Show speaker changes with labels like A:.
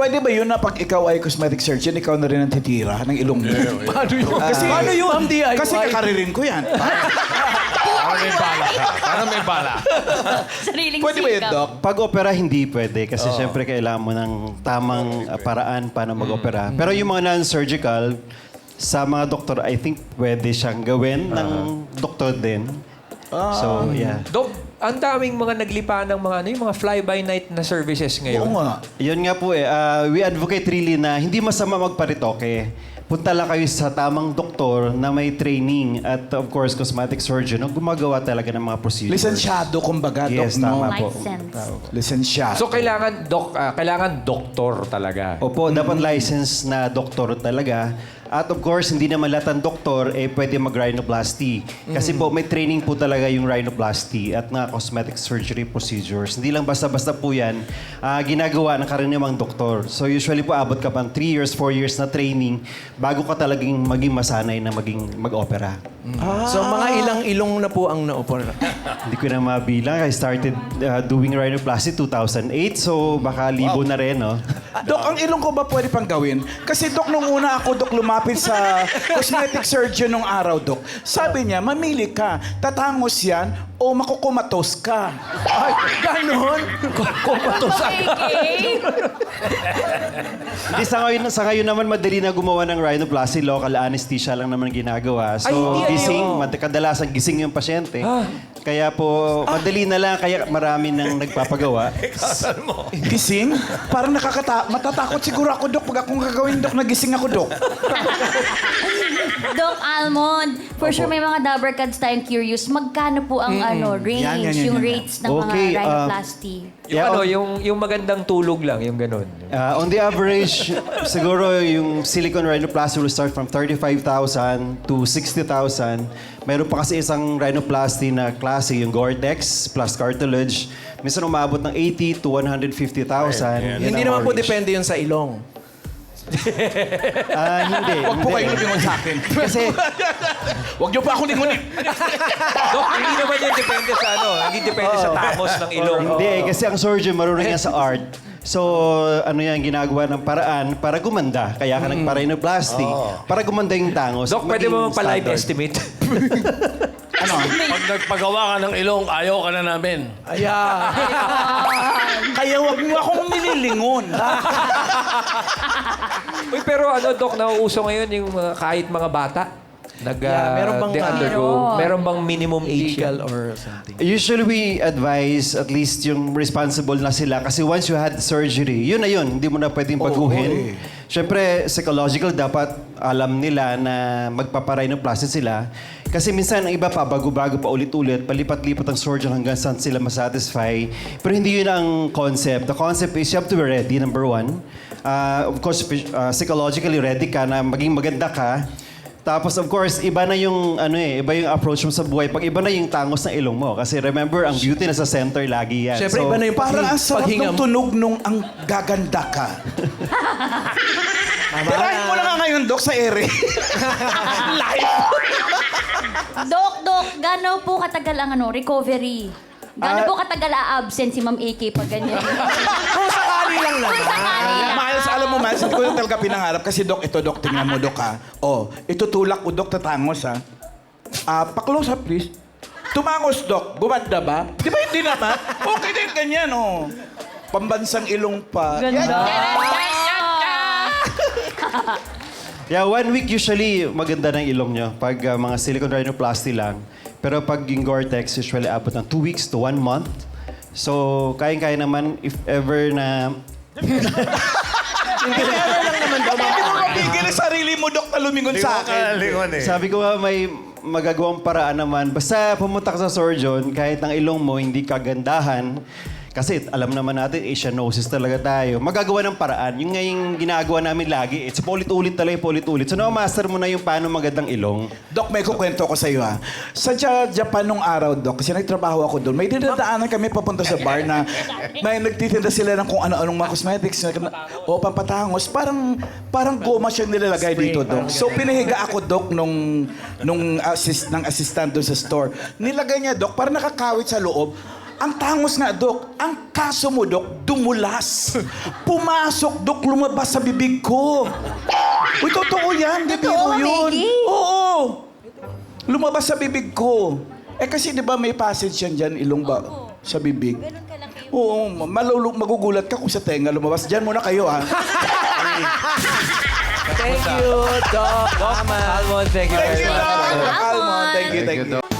A: Pwede ba yun na pag ikaw ay cosmetic surgeon, ikaw na rin ang titira ng ilong mo?
B: Paano yun?
A: Paano yun?
B: Ma'am, DIY.
A: Kasi kakaririn ko yan.
C: Parang may bala ka. Parang may bala.
D: Sariling
A: Pwede ba yun,
D: sikap.
A: Doc?
E: Pag opera, hindi pwede. Kasi syempre kailangan mo ng tamang paraan paano mag-opera. Pero yung mga non-surgical, sa mga doktor, I think pwede siyang gawin ng doktor din. So, yeah.
B: Dok, ang daming mga naglipa ng mga, yung mga fly-by-night na services ngayon.
A: Oo nga.
E: Yun nga po we advocate really na hindi masama magparitoke. Punta lang kayo sa tamang doktor na may training at of course cosmetic surgeon na gumagawa talaga ng mga procedures.
A: Lisensyado, kumbaga,
E: Yes,
A: Doc, no?
E: tama po.
D: License.
A: Lisensyado.
B: So, kailangan doktor talaga.
E: Opo, dapat licensed na doktor talaga. At of course, hindi naman lahat ng doktor pwede mag-rhinoplasty. Kasi po, may training po talaga yung rhinoplasty at mga cosmetic surgery procedures. Hindi lang basta-basta po yan ginagawa ng karaniwang doktor. So usually po, abot ka pa 3 years, 4 years na training bago ka talagang maging masanay na mag-opera.
F: So, mga ilang ilong na po ang na-opera.
E: Hindi ko na mabilang. I started doing rhinoplasty 2008. So baka libo na rin, no?
A: Dok, ang ilong ko ba pwede pang gawin? Kasi, Dok, nung una ako, Dok, lumapit sa cosmetic surgeon nung araw, Dok. Sabi niya, mamili ka. Tatangos yan o makukumatos ka.
F: Ay, ganon? Kumatos
D: Okay.
E: Hindi, sa ngayon naman, madali na gumawa ng rhinoplasty. Local anesthesia lang naman ginagawa. So,
F: Ay, hindi
E: gising,
F: ano.
E: kadalasan gising yung pasyente. Kaya po, madali na lang, kaya marami nang nagpapagawa.
A: Gising? Parang matatakot siguro ako, Dok. Pag akong gagawin, Dok, nagising ako, Dok.
D: Doc Almond, for sure may mga dabbercads tayong curious. Magkano po ang range,
A: Yan.
D: yung rates ng
E: Okay,
D: mga rhinoplasty?
B: Yung magandang tulog lang, yung ganun.
E: On the average, siguro yung silicone rhinoplasty will start from 35,000 to 60,000. Meron pa kasi isang rhinoplasty na klase, yung Gore-Tex plus cartilage. Minsan umabot ng 80 to 150,000. Yan
F: Hindi
E: ang
F: naman po
E: average.
F: depende yun sa ilong.
E: Hindi.
A: Huwag po
E: hindi.
A: kayo lumingon sa akin.
E: Kasi,
A: Huwag niyo pa ako lingunin.
B: Dok, hindi naman yun depende sa hindi depende sa tamos ng ilong.
E: hindi kasi ang surgeon marunong yan sa art. So, yan, ginagawa ng paraan para gumanda. Kaya ka nagpa-rhinoplasty. Para gumanda yung tangos.
B: Dok, pwede
E: maging
B: mo pa-live
E: standard.
B: estimate?
C: Pag nagpagawa ka ng ilong, ayaw ka na namin.
F: Ayan.
A: Kaya huwag niyo akong nililingon.
B: Uy, pero Dok, nauuso ngayon yung kahit mga bata.
F: meron bang,
B: undergo. Meron bang minimum age
F: Legal
B: yan?
F: or something.
E: Usually we advise at least yung responsible na sila kasi once you had surgery, yun na yun, hindi mo na pwedeng baguhin. Siyempre, psychological, dapat alam nila na magpaparhinoplasty sila. Kasi minsan, ang iba pa, bago-bago pa ulit-ulit, palipat-lipat ang surgeon hanggang saan sila masatisfy. Pero hindi yun ang concept. The concept is you have to be ready, number one. Of course, psychologically ready ka na maging maganda ka. Tapos of course, iba na yung iba yung approach mo sa buhay pag iba na yung tangos ng ilong mo. Kasi remember, ang beauty nasa center lagi yan.
F: Siyempre, iba na yung
A: Parang ang sarap
F: paghinga
A: ng
F: mo.
A: tunog nung ang gaganda ka. Tirahin mo na nga ngayon, Dok, sa ere. Live.
D: Doc, gano'n po katagal ang recovery? Gano'n po katagal a-absent si Ma'am AK pag ganyan?
F: Kung sakali lang naman.
D: Kung sakali lang.
A: Miles, alam mo, Miles, hindi ko na talaga pinangarap. Kasi, Dok, ito, Dok, tingnan mo, Dok, ha. Oh, itutulak ko, Dok, tatangos, ha. Pa-close up, please. Tumangos, Dok. Gumanda ba? Di ba hindi naman? Okay din, ganyan, oh. Pambansang ilong pa.
D: Ganda.
E: Yeah, 1 week usually maganda ng ilong nyo pag mga silicone rhinoplasty lang. Pero pag yung Gore-Tex, usually abot ng 2 weeks to 1 month. So, kayang-kaya naman if ever na...
A: Hindi mo mapigil ang sarili mo, Dok, na lumingon sa akin.
C: Lingon eh.
E: Sabi ko may magagawang paraan naman. Basta pumunta ka sa surgeon, kahit ang ilong mo hindi kagandahan, kasi alam naman natin, Asianosis talaga tayo. Magagawa ng paraan. Yung ngayong ginagawa namin lagi, it's paulit-ulit talaga, paulit-ulit. So, na-master mo na yung paano magandang ilong.
A: Dok, may kukwento ko sa iyo, ha. Sa Japan nung araw, Dok, kasi nagtrabaho ako doon, may dinadaanan kami papunta sa bar na may nagtitinda sila ng kung ano-anong mga cosmetics o pampatangos. Parang goma siyang nilalagay dito, Dok. So, pinahiga ako, Dok, ng assistant doon sa store. Nilagay niya, Dok, parang nakakawit sa loob. Ang tangos nga, Dok. Ang kaso mo, Dok, dumulas. Pumasok, Dok, lumabas sa bibig ko. Uy, totoo yan. Di
D: Totoo,
A: biro yun.
D: Maggie?
A: Oo. Lumabas sa bibig ko. Eh kasi di ba may passage yan dyan, ilong ba? Sa bibig.
D: Ganun kalaki yung...
A: Oo, magugulat ka kung sa tenga lumabas. Diyan muna kayo, ha?
F: Thank you, Doc.
B: Doc, Almond, thank you very
A: Thank you,
B: much.
A: Doc.
D: Almond.
A: Almond, thank you, thank you.